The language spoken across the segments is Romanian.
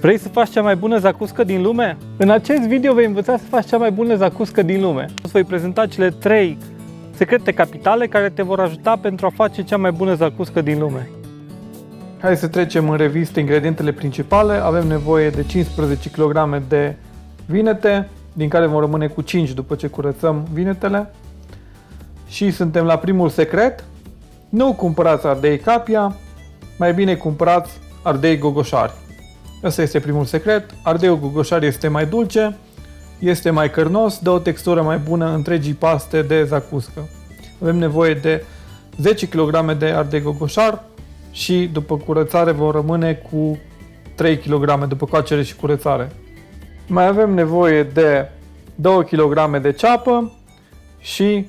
Vrei să faci cea mai bună zacuscă din lume? În acest video vei învăța să faci cea mai bună zacuscă din lume. Îți voi prezenta cele 3 secrete capitale care te vor ajuta pentru a face cea mai bună zacuscă din lume. Hai să trecem în revistă ingredientele principale. Avem nevoie de 15 kg de vinete, din care vom rămâne cu 5 după ce curățăm vinetele. Și suntem la primul secret. Nu cumpărați ardei capia, mai bine cumpărați ardei gogoșari. Ăsta este primul secret. Ardeiul gogoșar este mai dulce, este mai cărnos, dă o textură mai bună întregii paste de zacuscă. Avem nevoie de 10 kg de ardei gogoșar și după curățare vor rămâne cu 3 kg după coacere și curățare. Mai avem nevoie de 2 kg de ceapă și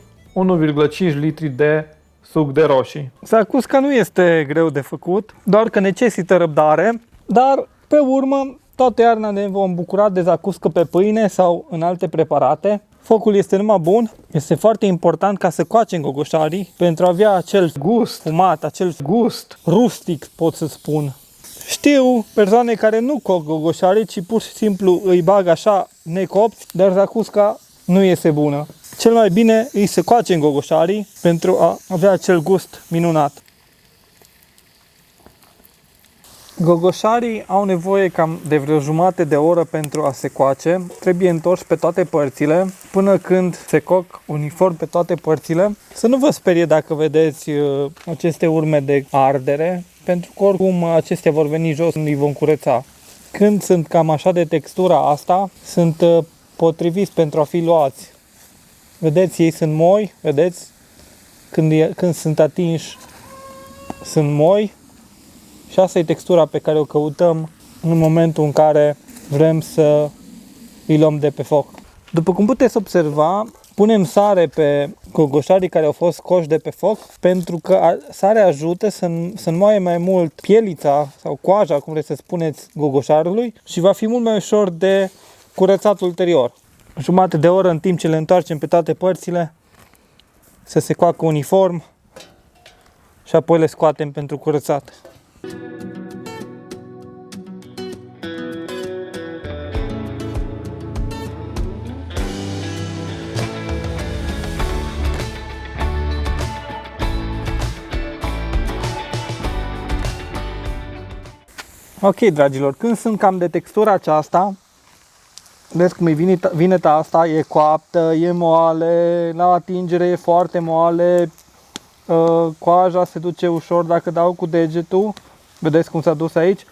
1,5 litri de suc de roșii. Zacusca nu este greu de făcut, doar că necesită răbdare, dar pe urmă toată iarna ne vom bucura de zacuscă pe pâine sau în alte preparate. Focul este numai bun, este foarte important ca să coacem gogoșarii pentru a avea acel gust fumat, acel gust rustic, pot să spun. Știu persoane care nu coc gogoșarii, ci pur și simplu îi bag așa necopți, dar zacusca nu iese bună. Cel mai bine îi se coacem gogoșarii pentru a avea acel gust minunat. Gogoșarii au nevoie cam de vreo jumătate de oră pentru a se coace. Trebuie întorși pe toate părțile până când se coc uniform pe toate părțile. Să nu vă sperie dacă vedeți aceste urme de ardere, pentru că oricum acestea vor veni jos când îi vom curăța. Când sunt cam așa de textura asta, sunt potriviți pentru a fi luați. Vedeți, ei sunt moi, vedeți? Când sunt atinși, sunt moi. Și asta e textura pe care o căutăm în momentul în care vrem să îi luăm de pe foc. După cum puteți observa, punem sare pe gogoșarii care au fost coși de pe foc, pentru că sarea ajută să înmoaie mai mult pielița sau coaja, cum vreți să spuneți, gogoșarului și va fi mult mai ușor de curățat ulterior. Jumătate de oră în timp ce le întoarcem pe toate părțile să se coacă uniform și apoi le scoatem pentru curățat. Ok, dragilor, când sunt cam de textura aceasta, vedeți cum e vineta asta, e coaptă, e moale, la atingere e foarte moale, coaja se duce ușor dacă dau cu degetul, vedeți cum s-a dus aici,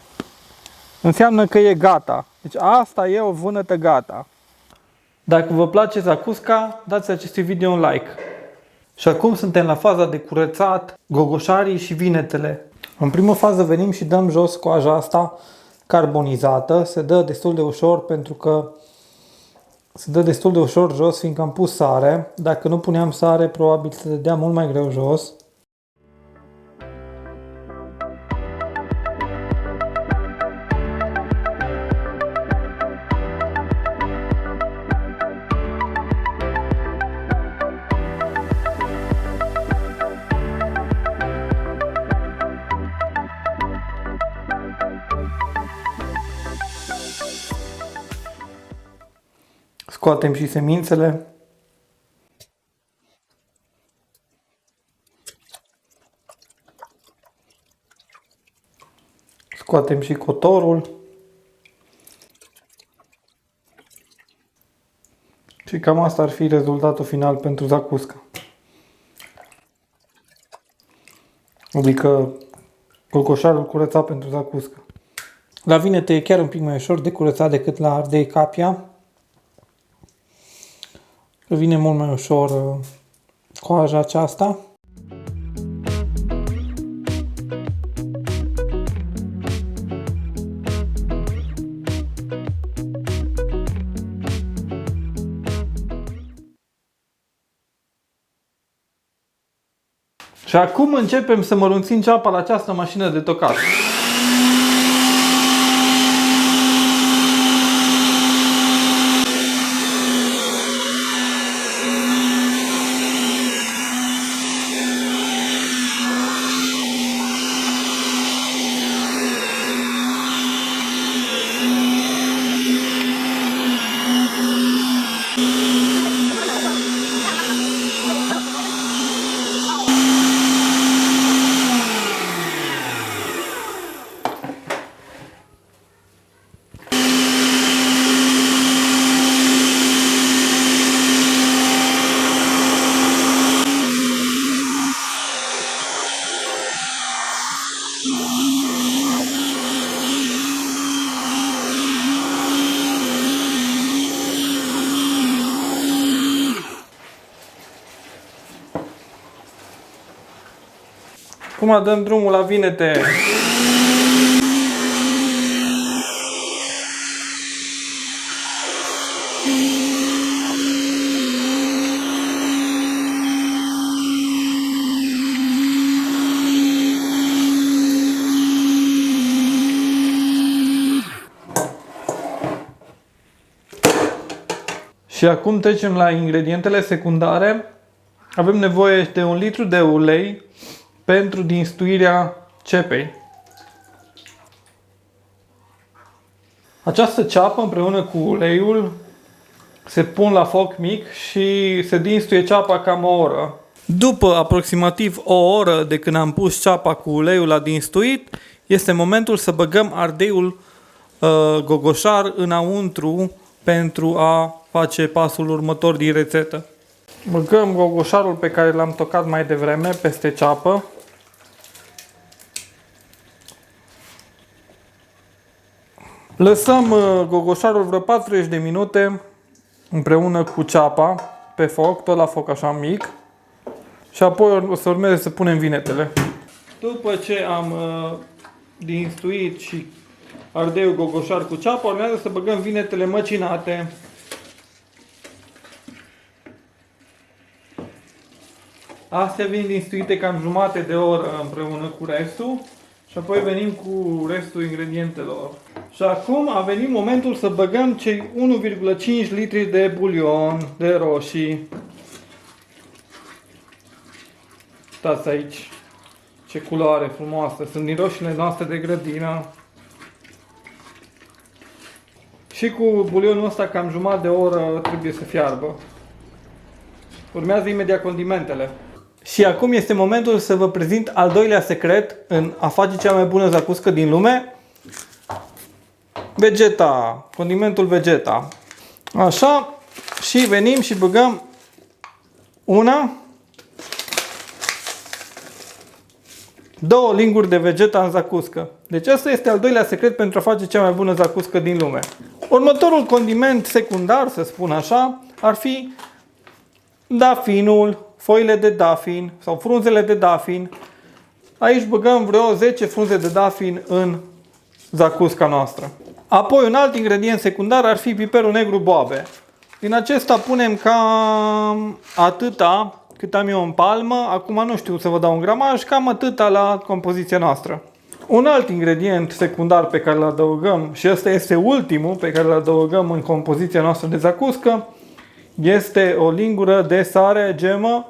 înseamnă că e gata. Deci asta e o vânătă gata. Dacă vă place zacusca, dați acestui video un like. Și acum suntem la faza de curățat gogoșarii și vinetele. În primă fază venim și dăm jos coaja asta carbonizată. Se dă destul de ușor pentru că se dă destul de ușor jos, fiindcă am pus sare. Dacă nu puneam sare, probabil se dădea mult mai greu jos. Scoatem și semințele. Scoatem și cotorul. Și cam asta ar fi rezultatul final pentru zacuscă. Adică gogoșarul curățat pentru zacuscă. La vinete e chiar un pic mai ușor de curățat decât la ardei capia. Vine mult mai ușor coaja aceasta. Și acum începem să mărunțim ceapa la această mașină de tocat. Acum dăm drumul la vinete. Și acum trecem la ingredientele secundare. Avem nevoie de 1 litru de ulei pentru dinstuirea cepei. Această ceapă împreună cu uleiul se pun la foc mic și se dinstuie ceapa cam o oră. După aproximativ o oră de când am pus ceapa cu uleiul la dinstuit, este momentul să băgăm ardeiul gogoșar înăuntru pentru a face pasul următor din rețetă. Băgăm gogoșarul pe care l-am tocat mai devreme peste ceapă. Lăsăm gogoșarul vreo 40 de minute împreună cu ceapa pe foc, tot la foc așa mic. Și apoi o să urmeze să punem vinetele. După ce am dinstuit și ardeiul gogoșar cu ceapa, urmează să băgăm vinetele măcinate. Astea vin dinstuite cam jumate de oră împreună cu restul și apoi venim cu restul ingredientelor. Și acum a venit momentul să băgăm cei 1,5 litri de bulion de roșii. Uitați aici ce culoare frumoasă, sunt din roșiile noastre de grădină. Și cu bulionul ăsta cam jumătate de oră trebuie să fiarbă. Urmează imediat condimentele. Și acum este momentul să vă prezint al doilea secret în a face cea mai bună zacuscă din lume. Vegeta, condimentul Vegeta. Așa, și venim și băgăm două linguri de Vegeta în zacuscă. Deci asta este al doilea secret pentru a face cea mai bună zacuscă din lume. Următorul condiment secundar, să spun așa, ar fi dafinul, foile de dafin sau frunzele de dafin. Aici băgăm vreo 10 frunze de dafin în zacusca noastră. Apoi un alt ingredient secundar ar fi piperul negru boabe. Din acesta punem cam atâta cât am eu în palmă. Acum nu știu să vă dau un gramaj, cam atâta la compoziția noastră. Un alt ingredient secundar pe care îl adăugăm, și ăsta este ultimul pe care îl adăugăm în compoziția noastră de zacuscă, este o lingură de sare gemă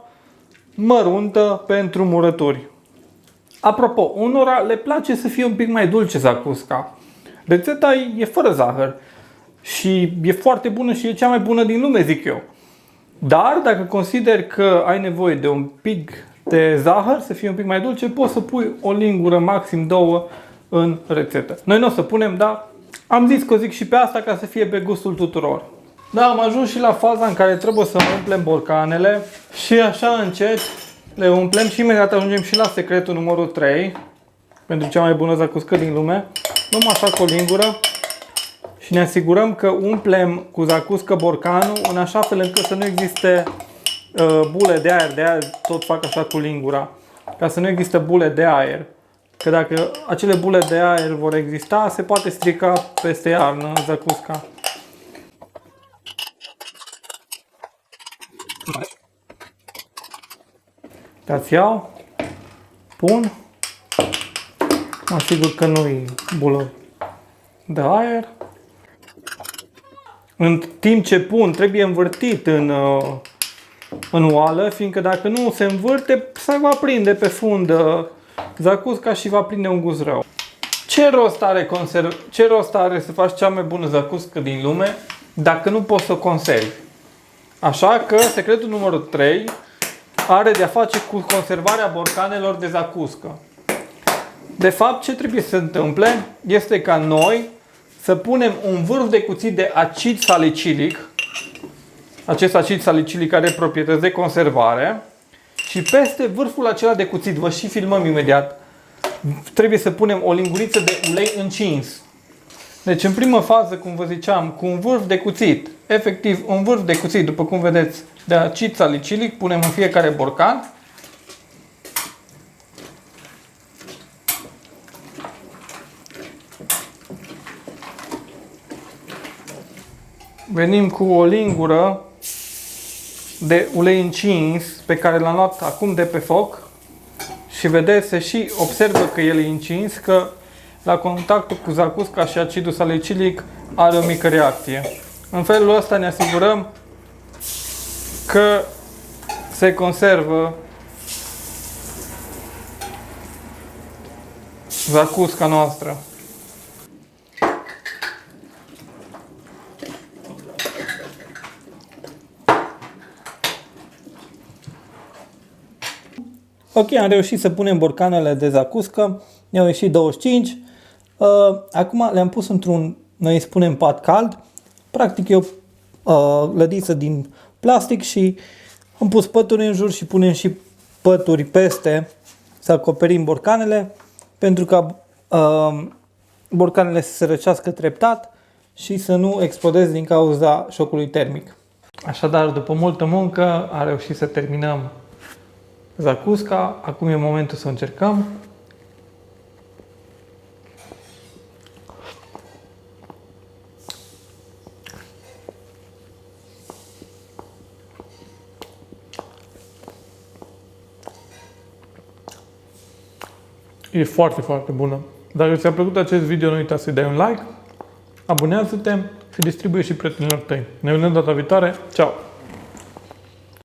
măruntă pentru murături. Apropo, unora le place să fie un pic mai dulce zacusca. Rețeta e fără zahăr și e foarte bună și e cea mai bună din lume, zic eu. Dar dacă consideri că ai nevoie de un pic de zahăr, să fie un pic mai dulce, poți să pui o lingură, maxim 2 în rețetă. Noi nu o să punem, dar am zis că o zic și pe asta ca să fie pe gustul tuturor. Da, am ajuns și la faza în care trebuie să umplem borcanele și așa încet le umplem și imediat ajungem și la secretul numărul 3 pentru cea mai bună zacuscă din lume. Luăm așa cu o lingură și ne asigurăm că umplem cu zacuscă borcanul în așa fel încât să nu existe bule de aer. De aia tot fac așa cu lingura, ca să nu existe bule de aer. Că dacă acele bule de aer vor exista, se poate strica peste iarnă zacusca. Uitați, iau, pun, mă asigur că nu-i bulă de aer. În timp ce pun, trebuie învârtit în oală, fiindcă dacă nu se învârte, se va prinde pe fund zacusca și va prinde un gust rău. Ce rost are să faci cea mai bună zacuscă din lume dacă nu poți să o conservi? Așa că secretul numărul 3 are de-a face cu conservarea borcanelor de zacuscă. De fapt, ce trebuie să se întâmple este ca noi să punem un vârf de cuțit de acid salicilic. Acest acid salicilic are proprietăți de conservare. Și peste vârful acela de cuțit, vă și filmăm imediat, trebuie să punem o linguriță de ulei încins. Deci în primă fază, cum vă ziceam, cu un vârf de cuțit, efectiv un vârf de cuțit, după cum vedeți, de acid salicilic, punem în fiecare borcan. Venim cu o lingură de ulei încins pe care l-am luat acum de pe foc și vedeți, se și observă că el e încins, că la contactul cu zacusca și acidul salicilic are o mică reacție. În felul ăsta ne asigurăm că se conservă zacusca noastră. Ok, am reușit să punem borcanele de zacuscă, ne-au ieșit 25. Acum le-am pus într-un, noi îi spunem pat cald, practic e o lădiță din plastic și am pus pături în jur și punem și pături peste să acoperim borcanele, pentru ca borcanele să se răcească treptat și să nu explodeze din cauza șocului termic. Așadar, după multă muncă, am reușit să terminăm zacusca. Acum e momentul să o încercăm. E foarte, foarte bună. Dacă ți-a plăcut acest video, nu uita să-i dai un like, abonează-te și distribuie și prietenilor tăi. Ne vedem data viitoare. Ciao!